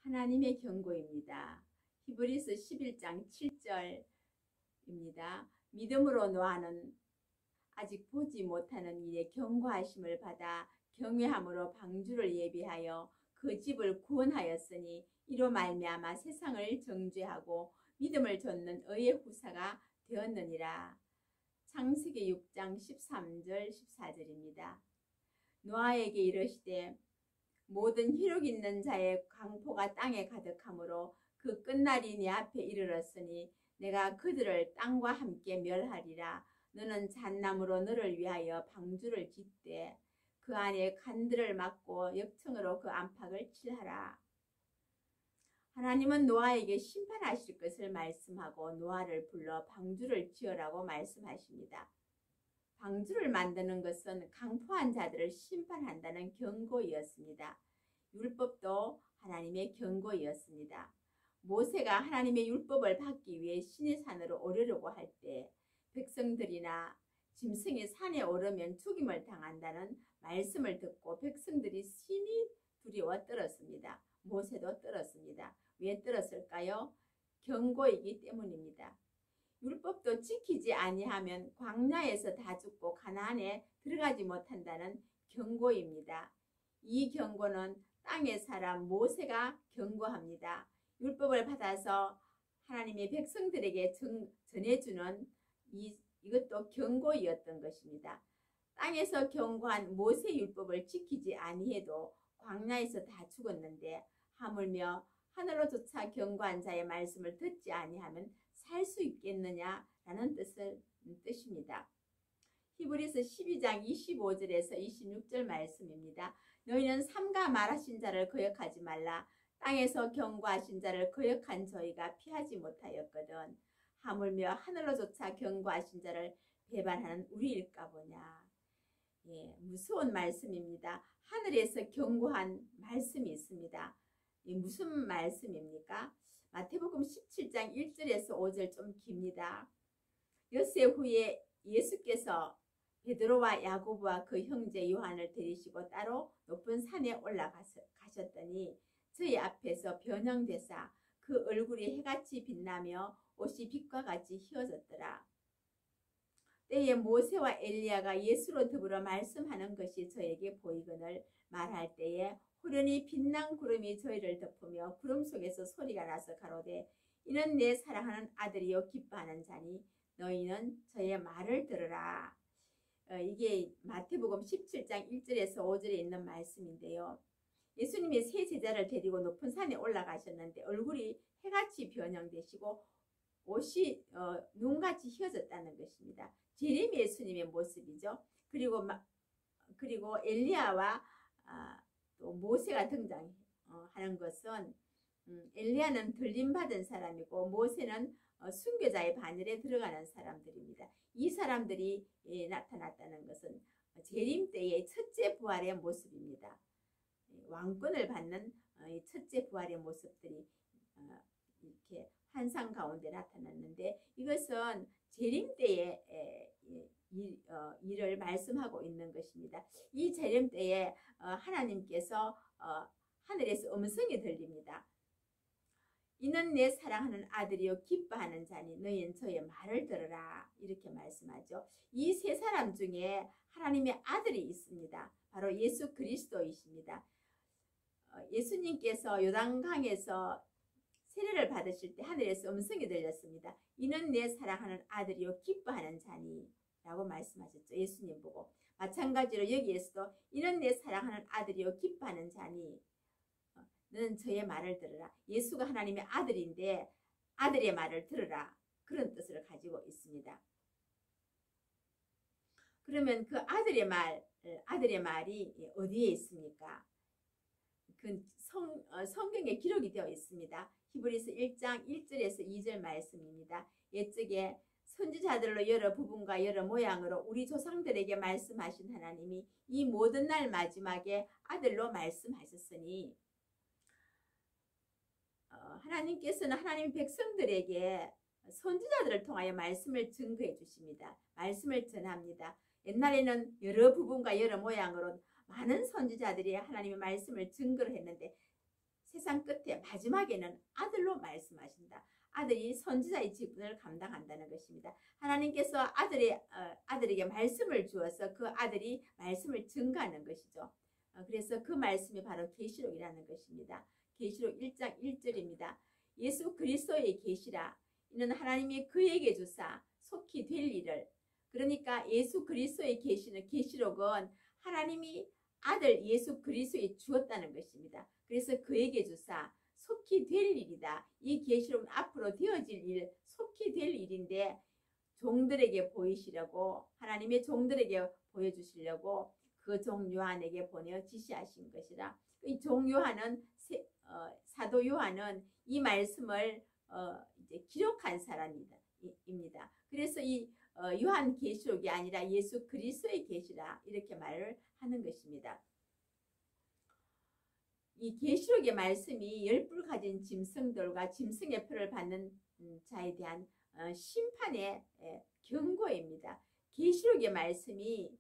하나님의 경고입니다. 히브리서 11장 7절입니다. 믿음으로 노아는 아직 보지 못하는 일에 경고하심을 받아 경외함으로 방주를 예비하여 그 집을 구원하였으니 이로 말미암아 세상을 정죄하고 믿음을 좇는 의의 후사가 되었느니라. 창세기 6장 13절 14절입니다. 노아에게 이르시되 모든 혈육 있는 자의 강포가 땅에 가득하므로 그 끝날이 네 앞에 이르렀으니 내가 그들을 땅과 함께 멸하리라. 너는 잣나무로 너를 위하여 방주를 짓되 그 안에 간들을 막고 역청으로 그 안팎을 칠하라. 하나님은 노아에게 심판하실 것을 말씀하고 노아를 불러 방주를 지으라고 말씀하십니다. 방주를 만드는 것은 강포한 자들을 심판한다는 경고이었습니다. 율법도 하나님의 경고이었습니다. 모세가 하나님의 율법을 받기 위해 신의 산으로 오르려고 할 때 백성들이나 짐승이 산에 오르면 죽임을 당한다는 말씀을 듣고 백성들이 심히 두려워 떨었습니다. 모세도 떨었습니다. 왜 떨었을까요? 경고이기 때문입니다. 율법도 지키지 아니하면 광야에서 다 죽고 가나안에 들어가지 못한다는 경고입니다. 이 경고는 땅의 사람 모세가 경고합니다. 율법을 받아서 하나님의 백성들에게 전해주는 이것도 경고이었던 것입니다. 땅에서 경고한 모세 율법을 지키지 아니해도 광야에서 다 죽었는데 하물며 하늘로조차 경고한 자의 말씀을 듣지 아니하면 살 수 있겠느냐라는 뜻입니다. 히브리서 12장 25절에서 26절 말씀입니다. 너희는 삼가 말하신 자를 거역하지 말라. 땅에서 경고하신 자를 거역한 저희가 피하지 못하였거든. 하물며 하늘로조차 경고하신 자를 배반하는 우리일까 보냐. 무서운 말씀입니다. 하늘에서 경고한 말씀이 있습니다. 무슨 말씀입니까? 마태복음 17장 1절에서 5절 좀 깁니다. 엿새 후에 예수께서 베드로와 야고보와 그 형제 요한을 데리시고 따로 높은 산에 올라가셨더니 저희 앞에서 변형되사 그 얼굴이 해같이 빛나며 옷이 빛과 같이 휘어졌더라. 때에 모세와 엘리야가 예수로 더불어 말씀하는 것이 저에게 보이거늘 말할 때에 호련히 빛난 구름이 저희를 덮으며 구름 속에서 소리가 나서 가로되 이는 내 사랑하는 아들이요 기뻐하는 자니 너희는 저의 말을 들으라. 이게 마태복음 17장 1절에서 5절에 있는 말씀인데요. 예수님이 세 제자를 데리고 높은 산에 올라가셨는데 얼굴이 해같이 변형되시고 옷이 눈같이 휘어졌다는 것입니다. 재림 예수님의 모습이죠. 그리고 엘리야와 또 모세가 등장하는 것은 엘리야는 들림받은 사람이고 모세는 순교자의 반열에 들어가는 사람들입니다. 이 사람들이 나타났다는 것은 재림 때의 첫째 부활의 모습입니다. 왕권을 받는 첫째 부활의 모습들이 이렇게 환상 가운데 나타났는데 이것은 재림 때의 일을 말씀하고 있는 것입니다. 이 재림 때에 하나님께서 하늘에서 음성이 들립니다. 이는 내 사랑하는 아들이요 기뻐하는 자니 너희는 저의 말을 들으라. 이렇게 말씀하죠. 이 세 사람 중에 하나님의 아들이 있습니다. 바로 예수 그리스도이십니다. 예수님께서 요단강에서 세례를 받으실 때 하늘에서 음성이 들렸습니다. 이는 내 사랑하는 아들이요 기뻐하는 자니 라고 말씀하셨죠. 예수님 보고. 마찬가지로 여기에서도 이는 내 사랑하는 아들이요 기뻐하는 자니 너는 저의 말을 들으라. 예수가 하나님의 아들인데 아들의 말을 들으라. 그런 뜻을 가지고 있습니다. 그러면 그 아들의 말이 어디에 있습니까? 그 성경에 기록이 되어 있습니다. 히브리서 1장 1절에서 2절 말씀입니다. 옛적에 선지자들로 여러 부분과 여러 모양으로 우리 조상들에게 말씀하신 하나님이 이 모든 날 마지막에 아들로 말씀하셨으니 하나님께서는 하나님 백성들에게 선지자들을 통하여 말씀을 증거해 주십니다. 말씀을 전합니다. 옛날에는 여러 부분과 여러 모양으로 많은 선지자들이 하나님의 말씀을 증거를 했는데 세상 끝에 마지막에는 아들로 말씀하신다. 아들이 선지자의 직분을 감당한다는 것입니다. 하나님께서 아들에게 말씀을 주어서 그 아들이 말씀을 증거하는 것이죠. 그래서 그 말씀이 바로 계시록이라는 것입니다. 계시록 1장 1절입니다. 예수 그리스도의 계시라. 이는 하나님이 그에게 주사 속히 될 일을. 그러니까 예수 그리스도의 계시록은 하나님이 아들 예수 그리스도에 주었다는 것입니다. 그래서 그에게 주사 속히 될 일이다. 이 계시록은 앞으로 되어질 일, 속히 될 일인데 종들에게 보이시려고, 하나님의 종들에게 보여주시려고 그 종 요한에게 보내어 지시하신 것이라. 이 종 요한은 사도 요한은 이 말씀을 이제 기록한 사람입니다. 그래서 이 요한 계시록이 아니라 예수 그리스도의 계시라 이렇게 말을 하는 것입니다. 이 계시록의 말씀이 열불 가진 짐승들과 짐승의 표를 받는 자에 대한 심판의 경고입니다. 계시록의 말씀이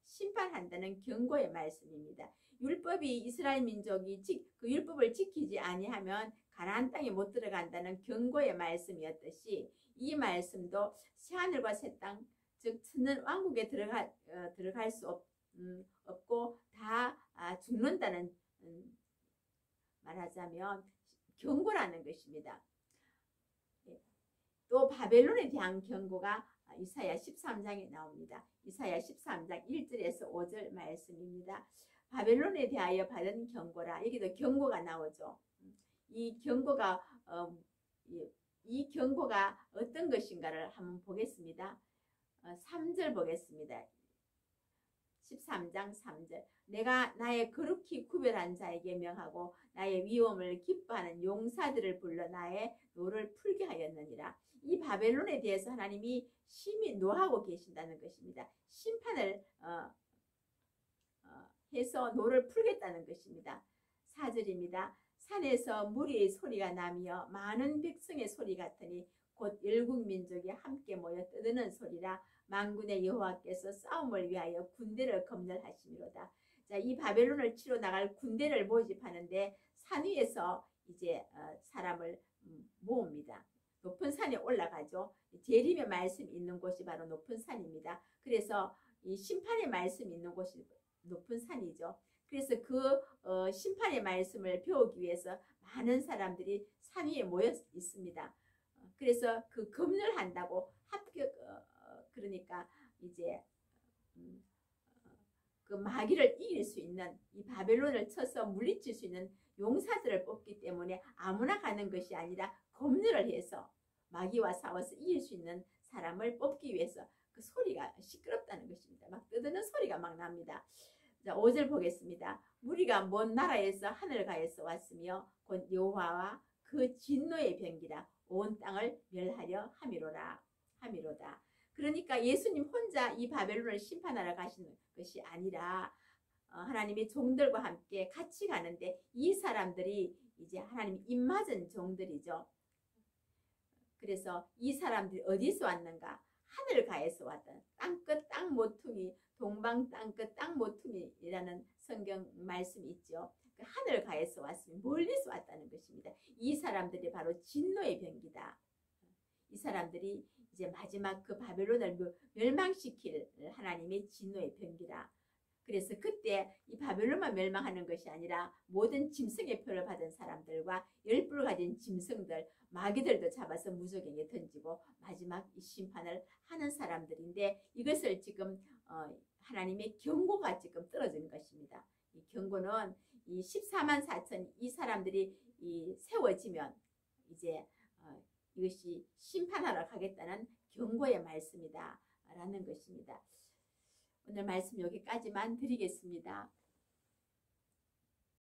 심판한다는 경고의 말씀입니다. 율법이 이스라엘 민족이 그 율법을 지키지 아니하면 가나안 땅에 못 들어간다는 경고의 말씀이었듯이 이 말씀도 새하늘과 새 땅, 즉 천년 왕국에 들어갈 수 없고 다 죽는다는 말하자면 경고라는 것입니다. 또 바벨론에 대한 경고가 이사야 13장에 나옵니다. 이사야 13장 1절에서 5절 말씀입니다. 바벨론에 대하여 받은 경고라. 여기도 경고가 나오죠. 이 경고가 어떤 것인가를 한번 보겠습니다. 3절 보겠습니다. 13장 3절. 내가 나의 거룩히 구별한 자에게 명하고 나의 위엄을 기뻐하는 용사들을 불러 나의 노를 풀게 하였느니라. 이 바벨론에 대해서 하나님이 심히 노하고 계신다는 것입니다. 심판을 해서 노를 풀겠다는 것입니다. 4절입니다. 산에서 무리의 소리가 나며 많은 백성의 소리 같으니 곧 열국 민족이 함께 모여 떠드는 소리라. 만군의 여호와께서 싸움을 위하여 군대를 검열하시미로다. 자, 이 바벨론을 치러 나갈 군대를 모집하는데 산 위에서 이제 사람을 모읍니다. 높은 산에 올라가죠. 재림의 말씀이 있는 곳이 바로 높은 산입니다. 그래서 이 심판의 말씀이 있는 곳이 높은 산이죠. 그래서 그 심판의 말씀을 배우기 위해서 많은 사람들이 산 위에 모여 있습니다. 그래서 그 검열한다고 그러니까 이제 그 마귀를 이길 수 있는, 이 바벨론을 쳐서 물리칠 수 있는 용사들을 뽑기 때문에 아무나 가는 것이 아니라 검열을 해서 마귀와 싸워서 이길 수 있는 사람을 뽑기 위해서 그 소리가 시끄럽다는 것입니다. 막 떠드는 소리가 막 납니다. 자, 5절 보겠습니다. 무리가 먼 나라에서 하늘가에서 왔으며 곧 여호와와 그 진노의 병기라. 온 땅을 멸하려 함이로다. 그러니까 예수님 혼자 이 바벨론을 심판하러 가시는 것이 아니라 하나님의 종들과 함께 같이 가는데, 이 사람들이 이제 하나님 입맞은 종들이죠. 그래서 이 사람들이 어디서 왔는가? 하늘가에서 왔다. 땅끝 땅 모퉁이, 동방 땅끝 땅 모퉁이라는 성경 말씀이 있죠. 하늘가에서 왔으면 멀리서 왔다는 것입니다. 이 사람들이 바로 진노의 병기다. 이 사람들이 이제 마지막 그 바벨론을 멸망시킬 하나님의 진노의 병기라. 그래서 그때 이 바벨론만 멸망하는 것이 아니라 모든 짐승의 표를 받은 사람들과 열불 가진 짐승들, 마귀들도 잡아서 무저갱에 던지고 마지막 이 심판을 하는 사람들인데, 이것을 지금 하나님의 경고가 지금 떨어진 것입니다. 이 경고는 이 14만 4천 이 사람들이 세워지면 이제 이것이 심판하러 가겠다는 경고의 말씀이다 라는 것입니다. 오늘 말씀 여기까지만 드리겠습니다.